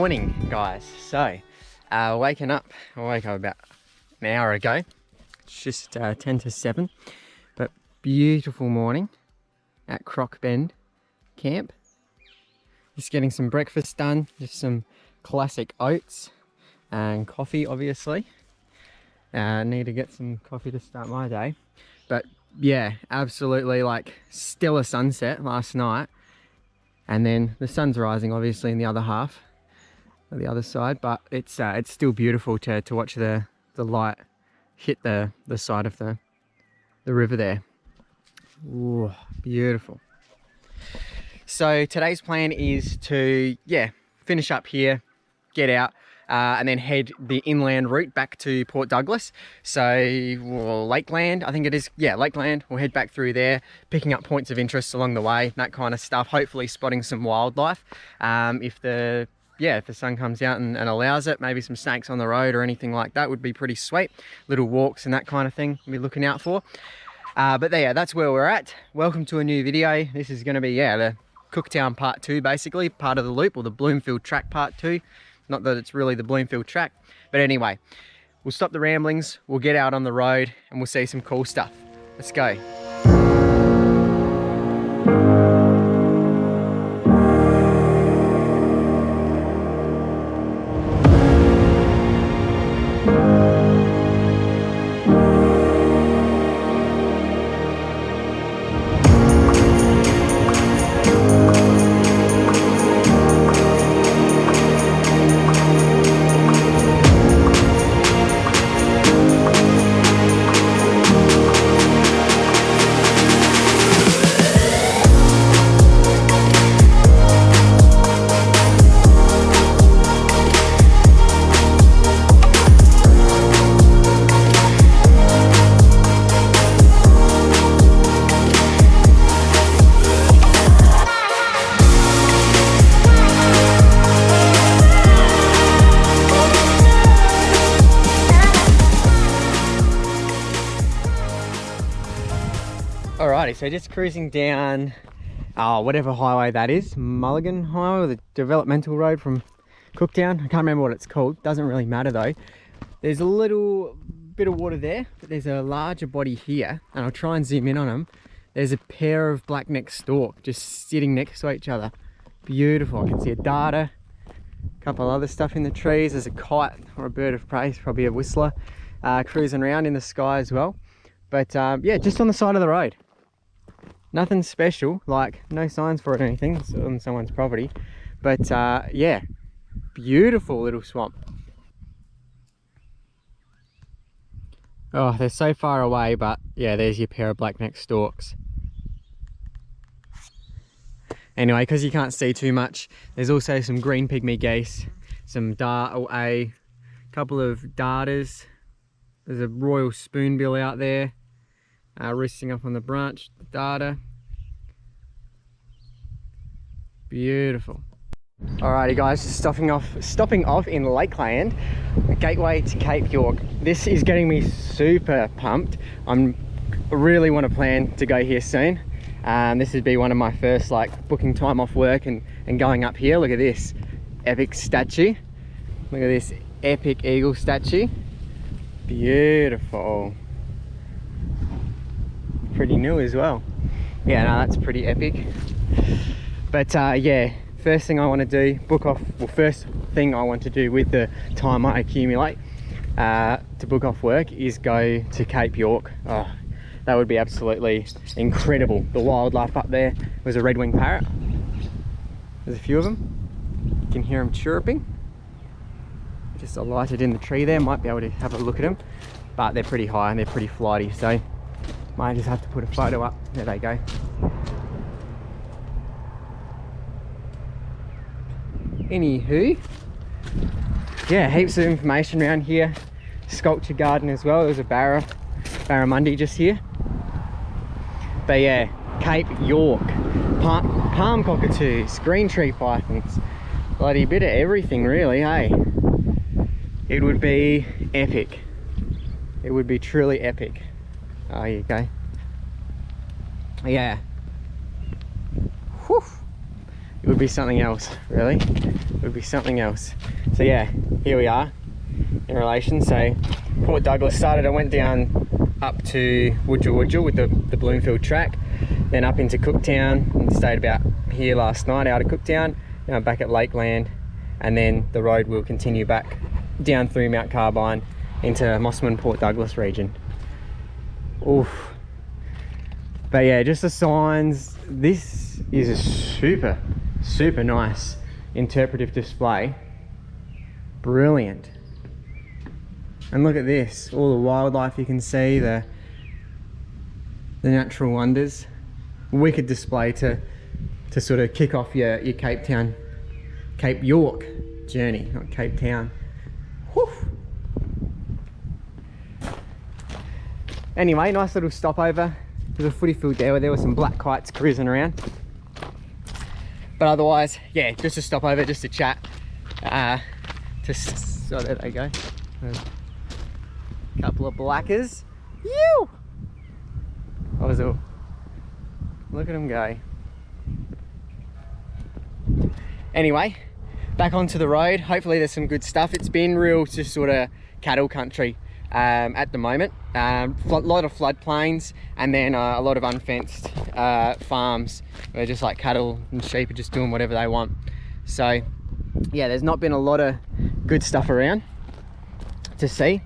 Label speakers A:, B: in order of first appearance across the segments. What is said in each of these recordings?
A: morning, guys. So, waking up. I woke up about an hour ago. It's just 10 to 7, but beautiful morning at Croc Bend camp. Just getting some breakfast done, just some classic oats and coffee, obviously. Need to get some coffee to start my day. But yeah, absolutely like stellar sunset last night. And then the sun's rising obviously in the other half, on the other side, but it's still beautiful to watch the light hit the side of the river there. Ooh, beautiful. So today's plan is to, finish up here, get out, and then head the inland route back to Port Douglas. So Lakeland, I think it is. Yeah, Lakeland. We'll head back through there, picking up points of interest along the way, that kind of stuff. Hopefully spotting some wildlife. If the sun comes out and allows it, maybe some snakes on the road or anything like that would be pretty sweet. Little walks and that kind of thing we'll be looking out for. But yeah, that's where we're at. Welcome to a new video. This is going to be, the Cooktown part 2, basically, part of the loop, or the Bloomfield Track part 2. Not that it's really the Bloomfield Track, but anyway, we'll stop the ramblings, we'll get out on the road, and we'll see some cool stuff. Let's go. Alrighty, so just cruising down whatever highway that is, Mulligan Highway, or the developmental road from Cooktown. I can't remember what it's called, doesn't really matter though. There's a little bit of water there, but there's a larger body here, and I'll try and zoom in on them. There's a pair of black-necked stork just sitting next to each other. Beautiful. I can see a darter, a couple other stuff in the trees. There's a kite or a bird of prey, probably a whistler, cruising around in the sky as well. But yeah, just on the side of the road. Nothing special, like no signs for it or anything. It's on someone's property. But yeah, beautiful little swamp. Oh, they're so far away, but yeah, there's your pair of black-necked storks. Anyway, because you can't see too much, there's also some green pygmy-goose, some a couple of darters. There's a royal spoonbill out there, roosting up on the branch, the darter. Beautiful. Alrighty guys, just stopping off in Lakeland, gateway to Cape York. This is getting me super pumped. I really want to plan to go here soon. This would be one of my first booking time off work and going up here. Look at this epic statue. Look at this epic eagle statue. Beautiful. Pretty new as well. Yeah, no, that's pretty epic. But yeah, first thing I want to do, first thing I want to do with the time I accumulate to book off work is go to Cape York. Oh, that would be absolutely incredible. The wildlife up there was a red-winged parrot. There's a few of them. You can hear them chirping. Just alighted in the tree there, might be able to have a look at them, but they're pretty high and they're pretty flighty, so might just have to put a photo up. There they go. Anywho, yeah, heaps of information around here. Sculpture garden as well. There's a barramundi just here. But yeah, Cape York, palm cockatoos, green tree pythons, bloody bit of everything really, hey? It would be epic. It would be truly epic. Oh, here you go. Yeah. Whew. it would be something else, really. It would be something else. So yeah, here we are in relation. So Port Douglas started, I went down up to Wudja with the Bloomfield Track, then up into Cooktown and stayed about here last night out of Cooktown, now back at Lakeland, and then the road will continue back down through Mount Carbine into Mosman Port Douglas region. Oof. But yeah, just the signs. This is a super nice interpretive display. Brilliant. And look at this, all the wildlife you can see, the natural wonders. Wicked display to sort of kick off your Cape York journey, not Cape Town. Whew. Anyway, nice little stopover. There's a footy field there where there were some black kites cruising around. But otherwise, yeah, just a stopover, just to chat. So there they go. A couple of blackers. Ew! Look at them go. Anyway, back onto the road. Hopefully there's some good stuff. It's been real just sort of cattle country at the moment. A lot of floodplains, and then a lot of unfenced farms where just like cattle and sheep are just doing whatever they want. So yeah, there's not been a lot of good stuff around to see.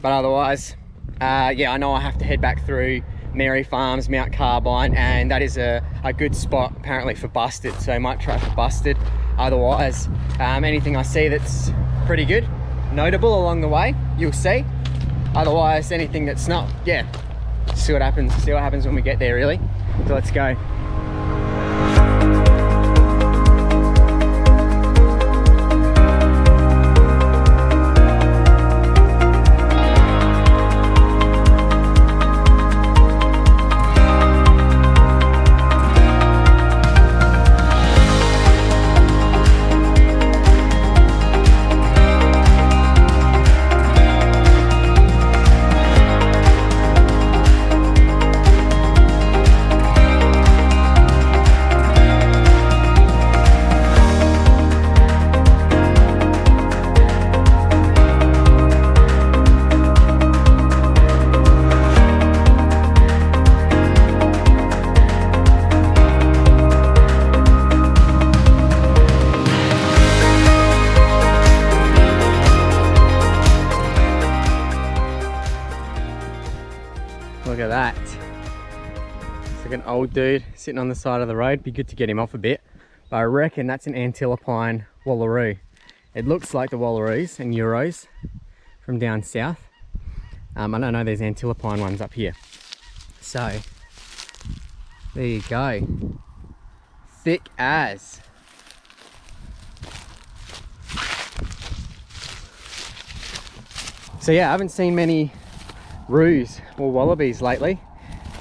A: But otherwise, yeah, I know I have to head back through Mary Farms, Mount Carbine, and that is a good spot apparently for busted, so I might try for busted. Otherwise, anything I see that's pretty good, notable along the way, you'll see. Otherwise, anything that's not, yeah, see what happens when we get there, really. So let's go. Look at that. It's like an old dude sitting on the side of the road. Be good to get him off a bit. But I reckon that's an Antilopine wallaroo. It looks like the wallaroos and euros from down south. I don't know, there's Antilopine ones up here. So, there you go. Thick as. So yeah, I haven't seen many roos or wallabies lately,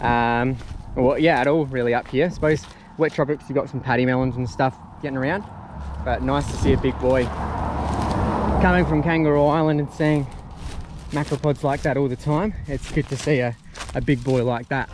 A: well, yeah, at all really up here. I suppose wet tropics, you've got some paddy melons and stuff getting around, but nice to see a big boy coming from Kangaroo Island and seeing macropods like that all the time. It's good to see a big boy like that.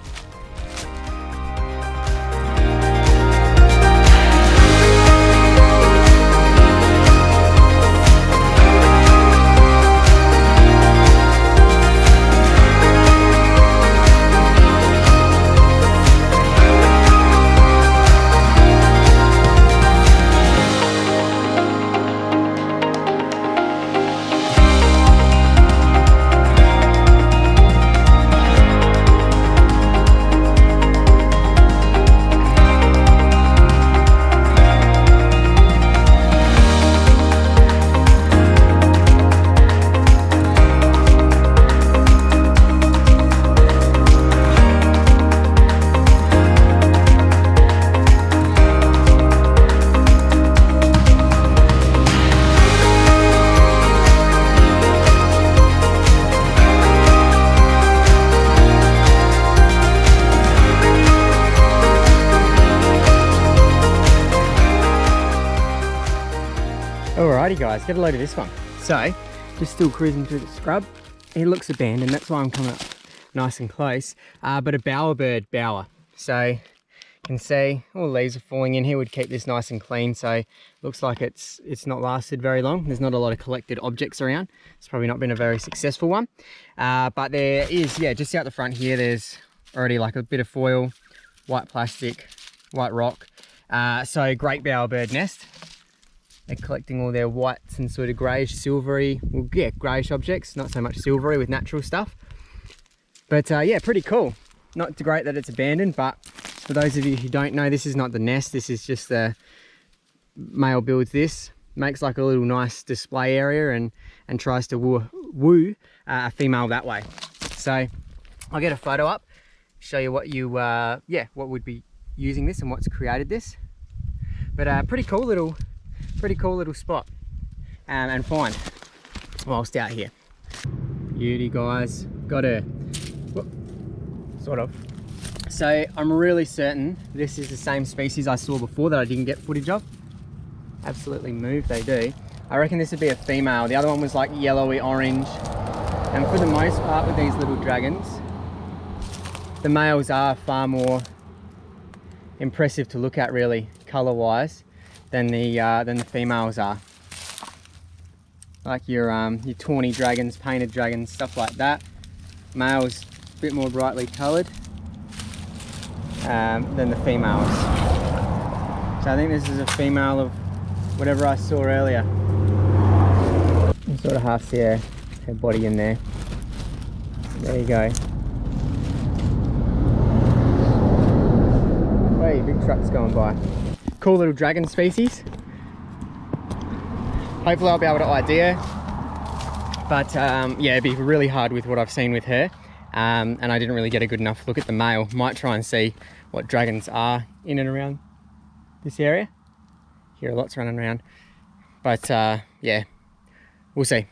A: Alrighty guys, get a load of this one. So, just still cruising through the scrub. It looks abandoned, that's why I'm coming up nice and close. But a bowerbird bower. So, can see all the leaves are falling in here. Would keep this nice and clean, so looks like it's not lasted very long. There's not a lot of collected objects around. It's probably not been a very successful one, but there is, yeah, just out the front here, there's already like a bit of foil, white plastic, white rock. So great bowerbird nest. They're collecting all their whites and sort of greyish, silvery, well, yeah, greyish objects, not so much silvery with natural stuff. But yeah, pretty cool. Not great that it's abandoned, but for those of you who don't know, this is not the nest. This is just the male builds this, makes like a little nice display area and tries to woo a female that way. So I'll get a photo up, show you what you, yeah, what would be using this and what's created this. But pretty cool little spot and find whilst out here. Beauty, guys. Got a sort of. So I'm really certain this is the same species I saw before that I didn't get footage of. Absolutely move, they do. I reckon this would be a female. The other one was like yellowy orange. And for the most part with these little dragons, the males are far more impressive to look at, really, color-wise, than the females are. Like your tawny dragons, painted dragons, stuff like that. Males a bit more brightly coloured than the females. So I think this is a female of whatever I saw earlier. You sort of half see her body in there. There you go. Hey, big truck's going by. Cool little dragon species. Hopefully I'll be able to ID her. But yeah, it'd be really hard with what I've seen with her. And I didn't really get a good enough look at the male. Might try and see what dragons are in and around this area. Hear lots running around. But yeah, we'll see.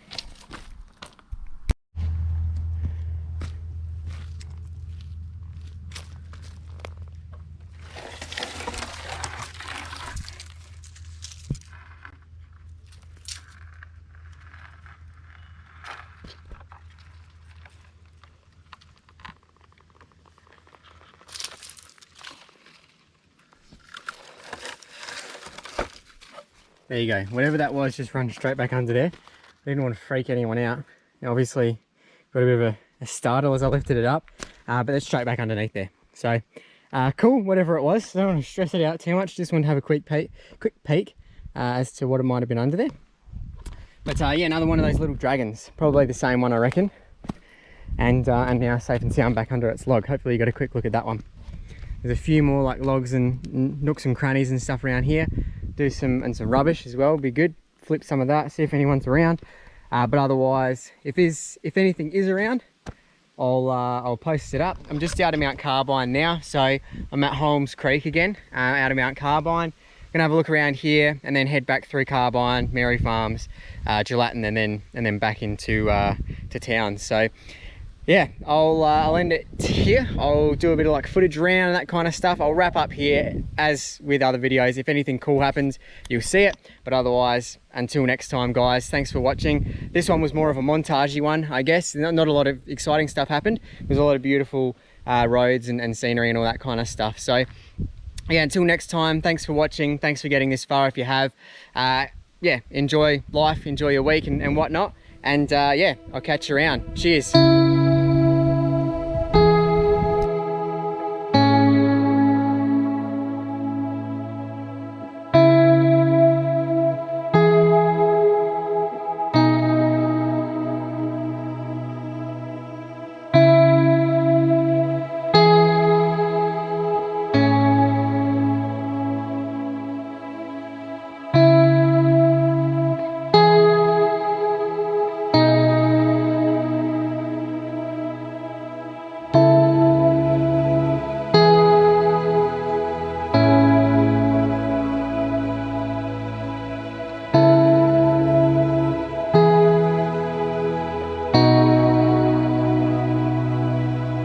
A: There you go. Whatever that was just run straight back under there. I didn't want to freak anyone out. Now, obviously got a bit of a startle as I lifted it up, but it's straight back underneath there. So cool, whatever it was. I don't want to stress it out too much. Just want to have a quick peek as to what it might have been under there. But yeah, another one of those little dragons. Probably the same one, I reckon. And now safe and sound back under its log. Hopefully you got a quick look at that one. There's a few more like logs and nooks and crannies and stuff around here. Do some rubbish as well, be good. Flip some of that, see if anyone's around. But otherwise, if anything is around, I'll post it up. I'm just out of Mount Carbine now, so I'm at Holmes Creek again, out of Mount Carbine. Gonna have a look around here and then head back through Carbine, Mary Farms, Gelatin, and then back into to town. So yeah, I'll end it here. I'll do a bit of like footage around and that kind of stuff. I'll wrap up here. As with other videos, if anything cool happens, you'll see it. But otherwise, until next time, guys, thanks for watching. This one was more of a montagey one, I guess. Not a lot of exciting stuff happened. There's a lot of beautiful roads and scenery and all that kind of stuff. So yeah, until next time, thanks for watching. Thanks for getting this far if you have. Yeah, enjoy life, enjoy your week and whatnot. And yeah, I'll catch you around. Cheers.